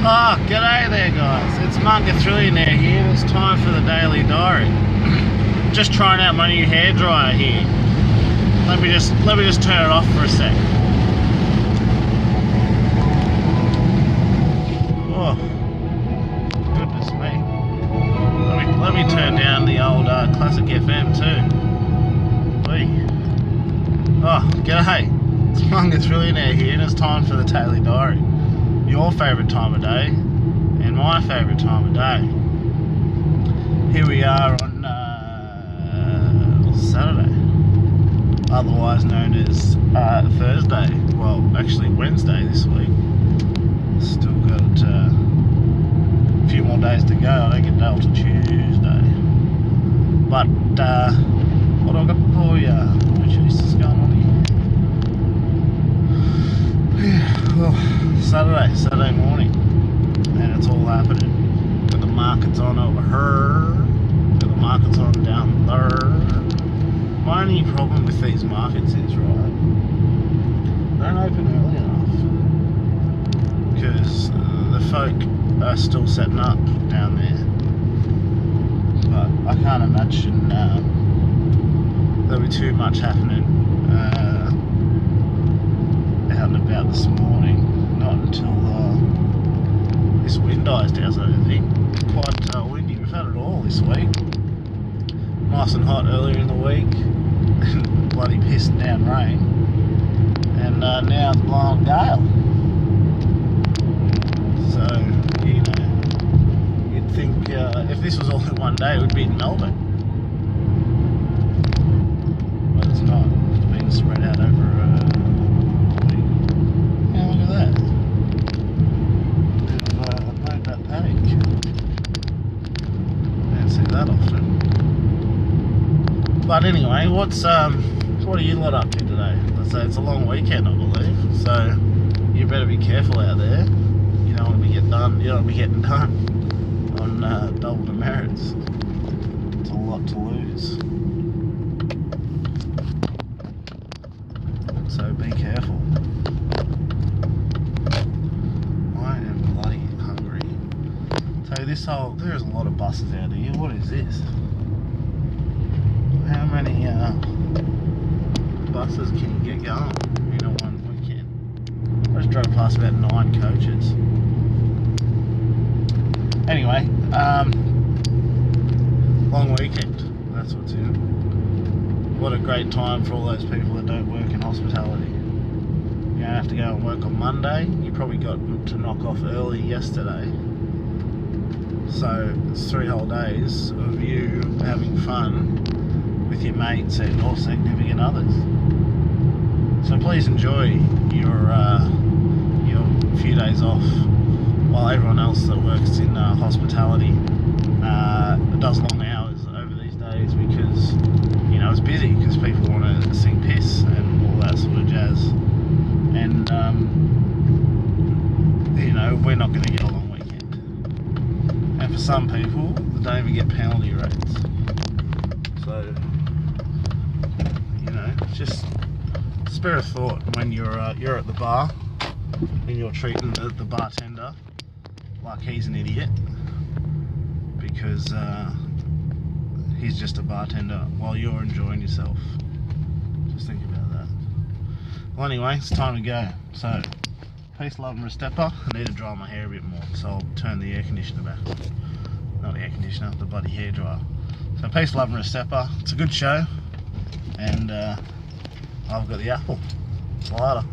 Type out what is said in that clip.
Oh, g'day there guys, it's Munga Trillionaire here. It's time for the Daily Diary. Just trying out my new hairdryer here. Let me just turn it off for a sec. Oh, goodness me. Let me turn down the old classic FM too. Whee. Oh, g'day. It's Munga Trillionaire here and it's time for the Daily Diary. Your favourite time of day and my favourite time of day. Here we are on Saturday, otherwise known as Thursday. Well, actually Wednesday this week. Still got a few more days to go. I don't get down till Tuesday. But what have I got for you? Oh, jeez, what's going on here? Well, Saturday morning, and it's all happening. Got the markets on over here, got the markets on down there. My only problem with these markets is, right, they don't open early enough because the folk are still setting up down there. But I can't imagine there'll be too much happening out and about this morning. Not until this wind dies down, I don't think. Quite windy. We've had it all this week. Nice and hot earlier in the week, and bloody pissing down rain, and now it's blowing gale. So, you know, you'd think if this was all in one day, it would be in Melbourne. But it's not. It's been spread out over a week. Yeah, look at that. That often. But anyway, what are you lot up to today? Let's say it's a long weekend, I believe, so you better be careful out there. You don't want to be getting done on double demerits. It's a lot to lose, so be careful. There's a lot of buses out here. What is this? How many buses can you get going in a one weekend? I just drove past about 9 coaches. Anyway, long weekend, that's what's in. What a great time for all those people that don't work in hospitality. You don't have to go and work on Monday. You probably got to knock off early yesterday. So it's 3 whole days of you having fun with your mates and or significant others. So please enjoy your few days off while everyone else that works in hospitality does long hours over these days because, you know, it's busy because people want to sing piss and all that sort of jazz. And you know, we're not going to get along. And for some people, they don't even get penalty rates. So, you know, just spare a thought when you're at the bar and you're treating the bartender like he's an idiot because he's just a bartender while you're enjoying yourself. Just think about that. Well, anyway, it's time to go. So, peace, love and Restepa. I need to dry my hair a bit more, so I'll turn the air conditioner back on. Not the air conditioner, the bloody hair dryer. So peace, love and Restepa. It's a good show, and I've got the apple. See you later.